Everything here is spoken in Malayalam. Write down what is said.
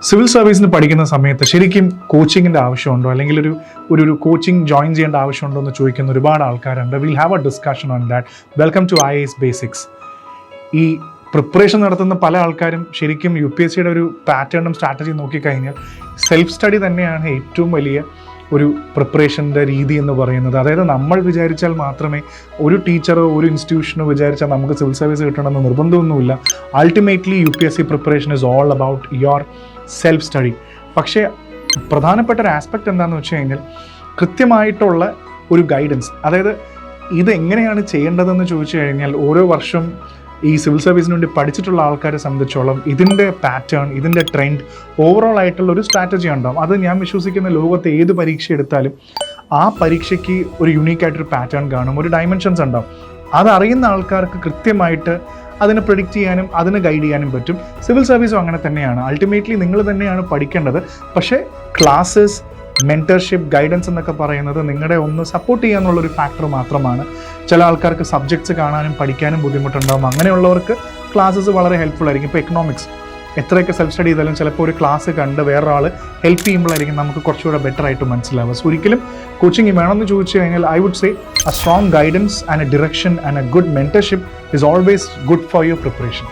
സിവിൽ സർവീസിന് പഠിക്കുന്ന സമയത്ത് ശരിക്കും കോച്ചിങ്ങിൻ്റെ ആവശ്യമുണ്ടോ, അല്ലെങ്കിൽ ഒരു കോച്ചിങ് ജോയിൻ ചെയ്യേണ്ട ആവശ്യമുണ്ടോ എന്ന് ചോദിക്കുന്ന ഒരുപാട് ആൾക്കാരുണ്ട്. Will have a discussion on that. Welcome to IAS basics. ഈ പ്രിപ്പറേഷൻ നടത്തുന്ന പല ആൾക്കാരും ശരിക്കും UPSCയുടെ ഒരു പാറ്റേണും സ്ട്രാറ്റജിയും നോക്കിക്കഴിഞ്ഞാൽ സെൽഫ് സ്റ്റഡി തന്നെയാണ് ഏറ്റവും വലിയ ഒരു പ്രിപ്പറേഷൻ്റെ രീതി എന്ന് പറയുന്നത്. അതായത് നമ്മൾ വിചാരിച്ചാൽ മാത്രമേ, ഒരു ടീച്ചറോ ഒരു ഇൻസ്റ്റിറ്റ്യൂഷനോ വിചാരിച്ചാൽ നമുക്ക് സിവിൽ സർവീസ് കിട്ടണമെന്ന് നിർബന്ധമൊന്നുമില്ല. Ultimately UPSC preparation is all about your self study. പക്ഷേ പ്രധാനപ്പെട്ട ഒരു ആസ്പെക്റ്റ് എന്താണെന്ന് വെച്ച് കഴിഞ്ഞാൽ കൃത്യമായിട്ടുള്ള ഒരു ഗൈഡൻസ്. അതായത് ഇത് എങ്ങനെയാണ് ചെയ്യേണ്ടതെന്ന് ചോദിച്ചു കഴിഞ്ഞാൽ ഓരോ വർഷം ഈ സിവിൽ സർവീസിന് വേണ്ടി പഠിച്ചിട്ടുള്ള ആൾക്കാരെ സംബന്ധിച്ചോളം ഇതിൻ്റെ പാറ്റേൺ, ഇതിൻ്റെ ട്രെൻഡ്, ഓവറോൾ ആയിട്ടുള്ള ഒരു സ്ട്രാറ്റജി ഉണ്ടാകും. അത് ഞാൻ വിശ്വസിക്കുന്ന ലോകത്തെ ഏത് പരീക്ഷ എടുത്താലും ആ പരീക്ഷയ്ക്ക് ഒരു യുണീക്കായിട്ടൊരു പാറ്റേൺ കാണും, ഒരു ഡയമെൻഷൻസ് ഉണ്ടാവും. അതറിയുന്ന ആൾക്കാർക്ക് കൃത്യമായിട്ട് അതിനെ പ്രെഡിക്റ്റ് ചെയ്യാനും അതിനെ ഗൈഡ് ചെയ്യാനും പറ്റും. സിവിൽ സർവീസും അങ്ങനെ തന്നെയാണ്. അൾട്ടിമേറ്റ്ലി നിങ്ങൾ തന്നെയാണ് പഠിക്കേണ്ടത്. പക്ഷേ ക്ലാസ്സസ്, മെൻറ്റർഷിപ്പ്, ഗൈഡൻസ് എന്നൊക്കെ പറയുന്നത് നിങ്ങളുടെ ഒന്ന് സപ്പോർട്ട് ചെയ്യാന്നുള്ളൊരു ഫാക്ടർ മാത്രമാണ്. ചില ആൾക്കാർക്ക് സബ്ജക്ട്സ് കാണാനും പഠിക്കാനും ബുദ്ധിമുട്ടുണ്ടാകും. അങ്ങനെയുള്ളവർക്ക് ക്ലാസ്സസ് വളരെ ഹെൽപ്ഫുൾ ആയിരിക്കും. ഇപ്പോൾ എക്കണോമിക്സ് എത്രയൊക്കെ സെൽഫ് സ്റ്റഡി ചെയ്താലും ചിലപ്പോൾ ഒരു ക്ലാസ് കണ്ട് വേറൊരാൾ ഹെൽപ്പ് ചെയ്യുമ്പോഴായിരിക്കും നമുക്ക് കുറച്ചുകൂടെ ബെറ്റർ ആയിട്ട് മനസ്സിലാവുക. സോ ഒരിക്കലും കോച്ചിങ് വേണമെന്ന് ചോദിച്ചു കഴിഞ്ഞാൽ I would say a strong guidance and a direction and a good mentorship is always good for your preparation.